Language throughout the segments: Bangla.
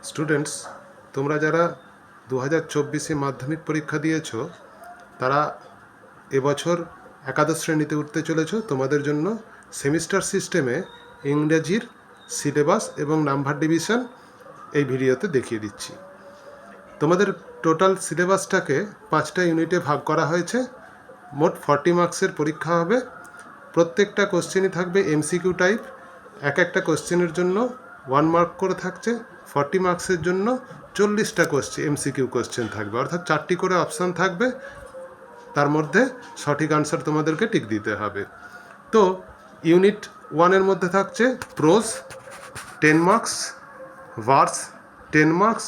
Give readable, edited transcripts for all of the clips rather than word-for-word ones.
স্টুডেন্টস, তোমরা যারা 2024-এ মাধ্যমিক পরীক্ষা দিয়েছো তারা এবছর একাদশ শ্রেণীতে উঠতে চলেছো। তোমাদের জন্য সেমিস্টার সিস্টেমে ইংরেজির সিলেবাস এবং নাম্বার ডিভিশন এই ভিডিওতে দেখিয়ে দিচ্ছি। তোমাদের টোটাল সিলেবাসটাকে 5টা ইউনিটে ভাগ করা হয়েছে। মোট 40 মার্কসের পরীক্ষা হবে। প্রত্যেকটা কোশ্চেনই থাকবে এমসিকিউ টাইপ। একটা কোশ্চেনের জন্য 1 মার্ক করে থাকছে। 40 মার্কসের জন্য 40টা এমসিকিউ কোশ্চেন থাকবে, অর্থাৎ 4টি করে অপশান থাকবে। তার মধ্যে সঠিক আনসার তোমাদেরকে টিক দিতে হবে। তো ইউনিট 1-এর মধ্যে থাকছে pros 10 marks, verse 10 marks,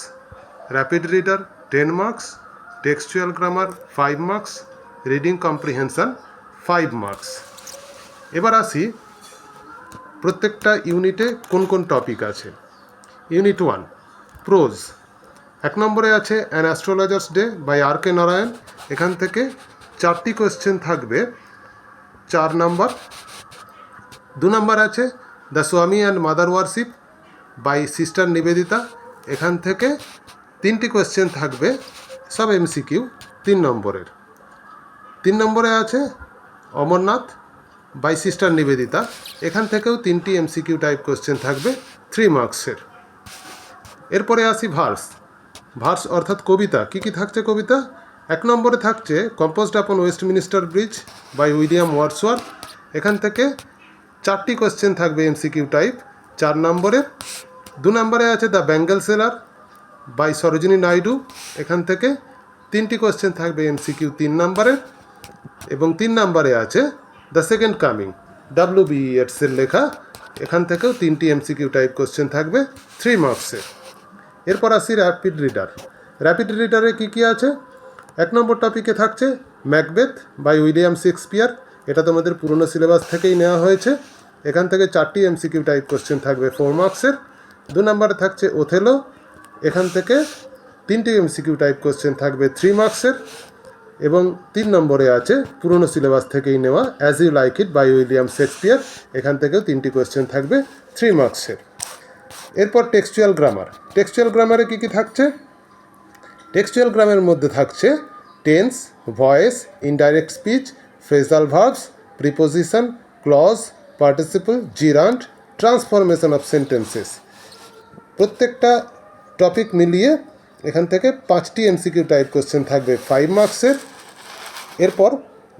rapid reader 10 marks, textual grammar 5 marks, reading comprehension 5 marks. এবার আসি প্রত্যেকটা ইউনিটে কোন কোন টপিক আছে। Unit 1 pros. 1 নম্বরে আছে an astrologer's day by R K. Narayan. এখান থেকে 4টি কোয়েশ্চেন থাকবে, 4 নম্বর। 2 নম্বর আছে the Swami and mother worship by sister Nivedita. এখান থেকে 3টি কোয়েশ্চেন থাকবে, সব এমসিকিউ 3 নম্বরের। 3 নম্বরে আছে অমরনাথ বাই সিস্টার নিবেদিতা। এখান থেকেও 3টি এমসিকিউ টাইপ কোয়েশ্চেন থাকবে 3 মার্কসের। এরপরে আসি ভার্স। ভার্স অর্থাৎ কবিতা। কি কি থাকছে কবিতা? 1 নম্বরে থাকছে composed upon Westminster bridge by William Wordsworth. এখান থেকে 4টি কোয়েশ্চেন থাকবে এমসিকিউ টাইপ 4 নম্বরের। 2 নম্বরে আছে the Bengal sailor by Sarojini Naidu. এখান থেকে 3টি কোয়েশ্চেন থাকবে এমসিকিউ 3 নম্বরের। এবং 3 নম্বরে আছে দ্য সেকেন্ড কামিং, W.B. ইয়েটসের লেখা। এখান থেকেও 3টি এমসিকিউ টাইপ কোয়েশ্চেন থাকবে 3 মার্কসের। এরপর আসি র্যাপিড রিডার। র্যাপিড রিডারে কী কী আছে? 1 নম্বর টপিকে থাকছে ম্যাকবেথ বাই উইলিয়াম শেক্সপিয়ার। এটা তোমাদের পুরনো সিলেবাস থেকেই নেওয়া হয়েছে। এখান থেকে 4টি এমসিকিউ টাইপ কোয়েশ্চেন থাকবে 4 মার্কসের। 2 নম্বরে থাকছে ওথেলো। এখান থেকে 3টি এমসিকিউ টাইপ কোয়েশ্চেন থাকবে 3 মার্কসের। এবং 3 নম্বরে আছে পুরনো সিলেবাস থেকেই নেওয়া as you like it by William Shakespeare. এখান থেকেও 3টি কোয়েশ্চেন থাকবে 3 মার্কসের। এরপর টেক্সচুয়াল গ্রামার। টেক্সচুয়াল গ্রামারে কী কী থাকছে? টেক্সচুয়াল গ্রামের মধ্যে থাকছে tense, voice, indirect speech, phrasal verbs, preposition, clause, participle, gerund, transformation of sentences. প্রত্যেকটা টপিক মিলিয়ে এখান থেকে 5টি এমসিকিউ টাইপ কোয়েশ্চেন থাকবে 5 মার্কসের। এরপর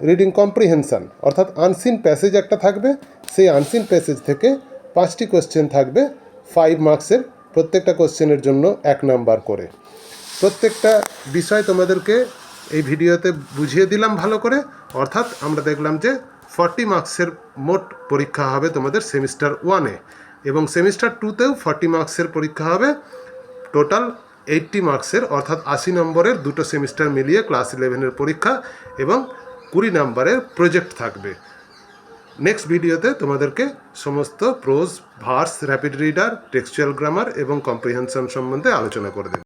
রিডিং কম্প্রিহেনশন অর্থাৎ আনসিন প্যাসেজ একটা থাকবে। সেই আনসিন প্যাসেজ থেকে 5টি কোয়েশ্চেন থাকবে 5 মার্কসের, প্রত্যেকটা কোয়েশ্চেনের জন্য 1 নাম্বার করে। প্রত্যেকটা বিষয় তোমাদেরকে এই ভিডিওতে বুঝিয়ে দিলাম ভালো করে। অর্থাৎ আমরা দেখলাম যে 40 মার্কসের মোট পরীক্ষা হবে তোমাদের সেমিস্টার 1-এ, এবং সেমিস্টার 2-তেও 40 মার্কসের পরীক্ষা হবে। টোটাল 80 মার্কসের, অর্থাৎ 80 নম্বরের 2টো সেমিস্টার মিলিয়ে ক্লাস 11-এর পরীক্ষা, এবং 20 নম্বরের প্রজেক্ট থাকবে। নেক্সট ভিডিওতে তোমাদেরকে সমস্ত pros, verse, rapid reader, textual grammar এবং কম্প্রিহেনশন সম্বন্ধে আলোচনা করে দেব।